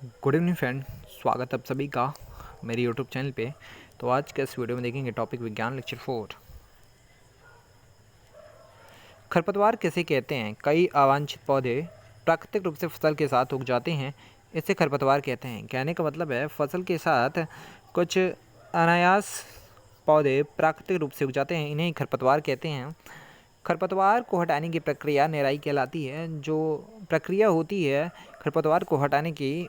Good evening friend, स्वागत है आप सभी का मेरे यूट्यूब चैनल पे। तो आज के इस वीडियो में देखेंगे टॉपिक विज्ञान लेक्चर 4। खरपतवार किसे कहते हैं? कई अवांछित पौधे प्राकृतिक रूप से फसल के साथ उग जाते हैं, इसे खरपतवार कहते हैं। कहने का मतलब है फसल के साथ कुछ अनायास पौधे प्राकृतिक रूप से उग जाते हैं, इन्हें खरपतवार कहते हैं। खरपतवार को हटाने की प्रक्रिया निराई कहलाती है। जो प्रक्रिया होती है खरपतवार को हटाने की,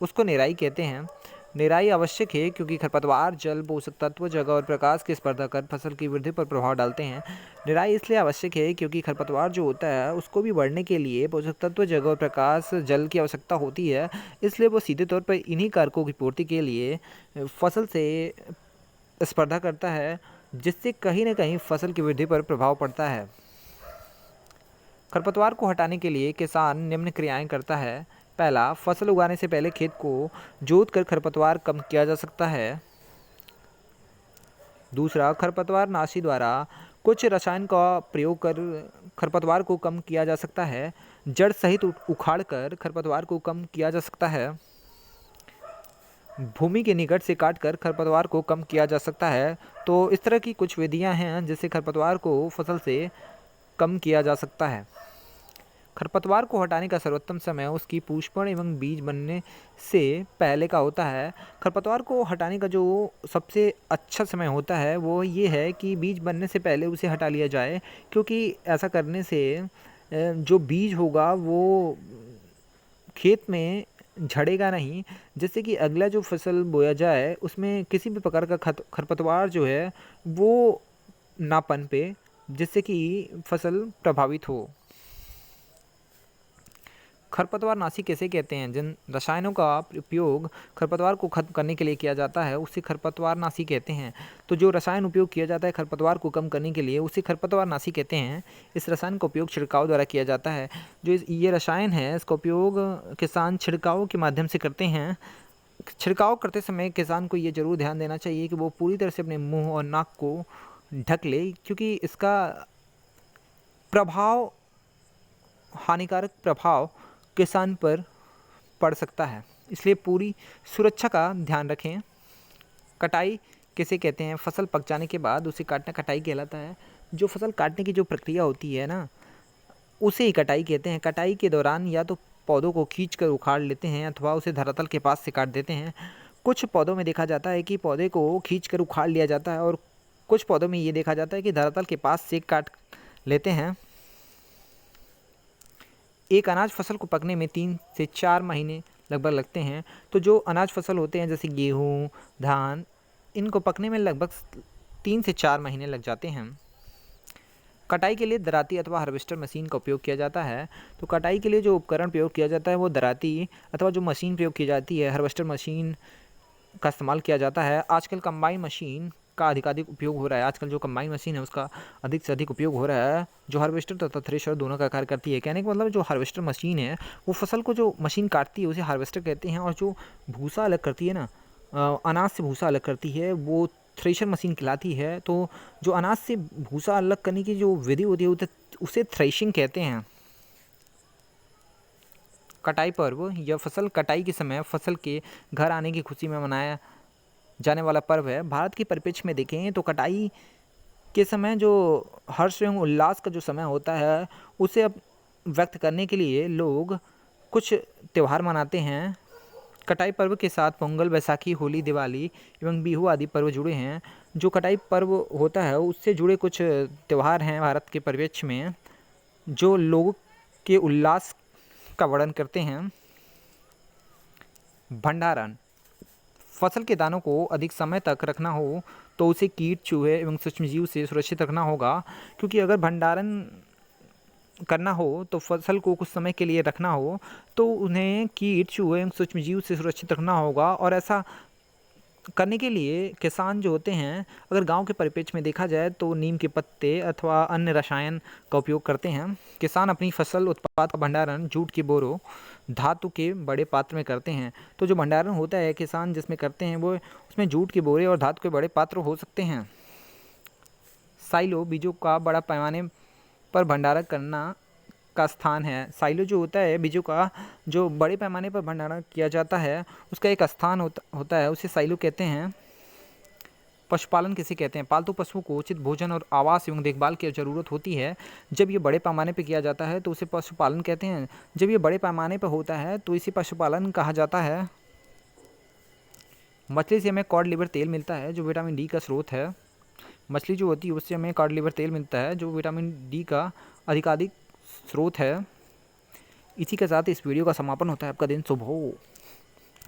उसको निराई कहते हैं। निराई आवश्यक है क्योंकि खरपतवार जल, पोषक तत्व, जगह और प्रकाश की स्पर्धा कर फसल की वृद्धि पर प्रभाव डालते हैं। निराई इसलिए आवश्यक है क्योंकि खरपतवार जो होता है उसको भी बढ़ने के लिए पोषक तत्व, जगह और प्रकाश, जल की आवश्यकता होती है। इसलिए वो सीधे तौर पर इन्हीं कारकों की पूर्ति के लिए फसल से स्पर्धा करता है, जिससे कहीं ना कहीं फसल की वृद्धि पर प्रभाव पड़ता है। खरपतवार को हटाने के लिए किसान निम्न क्रियाएं करता है। पहला, फसल उगाने से पहले खेत को जोत कर खरपतवार कम किया जा सकता है। दूसरा, खरपतवार नाशी द्वारा कुछ रसायन का प्रयोग कर खरपतवार को कम किया जा सकता है। जड़ सहित उखाड़ कर खरपतवार को कम किया जा सकता है। भूमि के निकट से काट कर खरपतवार को कम किया जा सकता है। तो इस तरह की कुछ विधियां हैं जिससे खरपतवार को फसल से कम किया जा सकता है। खरपतवार को हटाने का सर्वोत्तम समय उसकी पुष्पण एवं बीज बनने से पहले का होता है। खरपतवार को हटाने का जो सबसे अच्छा समय होता है वो ये है कि बीज बनने से पहले उसे हटा लिया जाए, क्योंकि ऐसा करने से जो बीज होगा वो खेत में झड़ेगा नहीं, जिससे कि अगला जो फसल बोया जाए उसमें किसी भी प्रकार का खरपतवार जो है वो ना पनपे, जिससे कि फसल प्रभावित हो। खरपतवार नाशी किसे कहते हैं? जिन रसायनों का उपयोग खरपतवार को खत्म करने के लिए किया जाता है उसे खरपतवार नाशी कहते हैं। तो जो रसायन उपयोग किया जाता है खरपतवार को कम करने के लिए उसे खरपतवार नाशी कहते हैं। इस रसायन का उपयोग छिड़काव द्वारा किया जाता है। जो ये रसायन है इसका उपयोग किसान छिड़काव के माध्यम से करते हैं। छिड़काव करते समय किसान को ये जरूर ध्यान देना चाहिए कि वो पूरी तरह से अपने मुंह और नाक को ढक ले, क्योंकि इसका प्रभाव, हानिकारक प्रभाव किसान पर पड़ सकता है, इसलिए पूरी सुरक्षा का ध्यान रखें। कटाई किसे कहते हैं? फसल पक जाने के बाद उसे काटना कटाई कहलाता है। जो फसल काटने की जो प्रक्रिया होती है ना, उसे ही कटाई कहते हैं। कटाई के दौरान या तो पौधों को खींच कर उखाड़ लेते हैं अथवा उसे धरातल के पास से काट देते हैं। कुछ पौधों में देखा जाता है कि पौधे को खींच कर उखाड़ लिया जाता है, और कुछ पौधों में ये देखा जाता है कि धरातल के पास से काट लेते हैं। एक अनाज फसल को पकने में 3 से 4 महीने लगभग लगते हैं। तो जो अनाज फसल होते हैं जैसे गेहूँ, धान, इनको पकने में लगभग 3 से 4 महीने लग जाते हैं। कटाई के लिए दराती अथवा हार्वेस्टर मशीन का उपयोग किया जाता है। तो कटाई के लिए जो उपकरण प्रयोग किया जाता है वो दराती अथवा जो मशीन प्रयोग की जाती है हार्वेस्टर मशीन का इस्तेमाल किया जाता है। आजकल कंबाइन मशीन का अधिकाधिक उपयोग हो रहा है। आजकल जो कंबाइन मशीन है उसका अधिक से अधिक उपयोग हो रहा है, जो हार्वेस्टर तथा थ्रेशर दोनों का कार्य करती है। कहने का मतलब जो हार्वेस्टर मशीन है वो फसल को जो मशीन काटती है उसे हार्वेस्टर कहते हैं, और जो भूसा अलग करती है ना, अनाज से भूसा अलग करती है, वो थ्रेशर मशीन कहलाती है। तो जो अनाज से भूसा अलग करने की जो विधि होती है उसे थ्रेशिंग कहते हैं। कटाई पर्व, यह फसल कटाई के समय फसल के घर आने की खुशी में मनाया जाने वाला पर्व है। भारत के परिप्रेक्ष्य में देखें तो कटाई के समय जो हर्ष एवं उल्लास का जो समय होता है उसे अब व्यक्त करने के लिए लोग कुछ त्यौहार मनाते हैं। कटाई पर्व के साथ पोंगल, बैसाखी, होली, दिवाली एवं बिहू आदि पर्व जुड़े हैं। जो कटाई पर्व होता है उससे जुड़े कुछ त्यौहार हैं भारत के परिप्रेक्ष्य में, जो लोगों के उल्लास का वर्णन करते हैं। भंडारण, फसल के दानों को अधिक समय तक रखना हो तो उसे कीट, चूहे एवं सूक्ष्मजीव से सुरक्षित रखना होगा। क्योंकि अगर भंडारण करना हो तो फसल को कुछ समय के लिए रखना हो तो उन्हें कीट, चूहे एवं सूक्ष्मजीव से सुरक्षित रखना होगा। और ऐसा करने के लिए किसान जो होते हैं, अगर गांव के परिप्रेक्ष्य में देखा जाए तो नीम के पत्ते अथवा अन्य रसायन का उपयोग करते हैं। किसान अपनी फसल उत्पाद का भंडारण जूट के बोरों, धातु के बड़े पात्र में करते हैं। तो जो भंडारण होता है किसान जिसमें करते हैं वो उसमें जूट के बोरे और धातु के बड़े पात्र हो सकते हैं। साइलो, बीजों का बड़ा पैमाने पर भंडारण करना का स्थान है। साइलो जो होता है बीजों का जो बड़े पैमाने पर भंडारण किया जाता है उसका एक स्थान होता है, उसे साइलो कहते हैं। पशुपालन किसे कहते हैं? पालतू पशुओं को उचित भोजन और आवास एवं देखभाल की ज़रूरत होती है। जब ये बड़े पैमाने पर किया जाता है तो उसे पशुपालन कहते हैं। जब ये बड़े पैमाने पर होता है तो इसे पशुपालन कहा जाता है। मछली से हमें कॉड लिवर तेल मिलता है जो विटामिन डी का स्रोत है। मछली जो होती है उससे हमें कॉड लिवर तेल मिलता है जो विटामिन डी का अधिकाधिक स्रोत है। इसी के साथ इस वीडियो का समापन होता है। आपका दिन शुभ हो।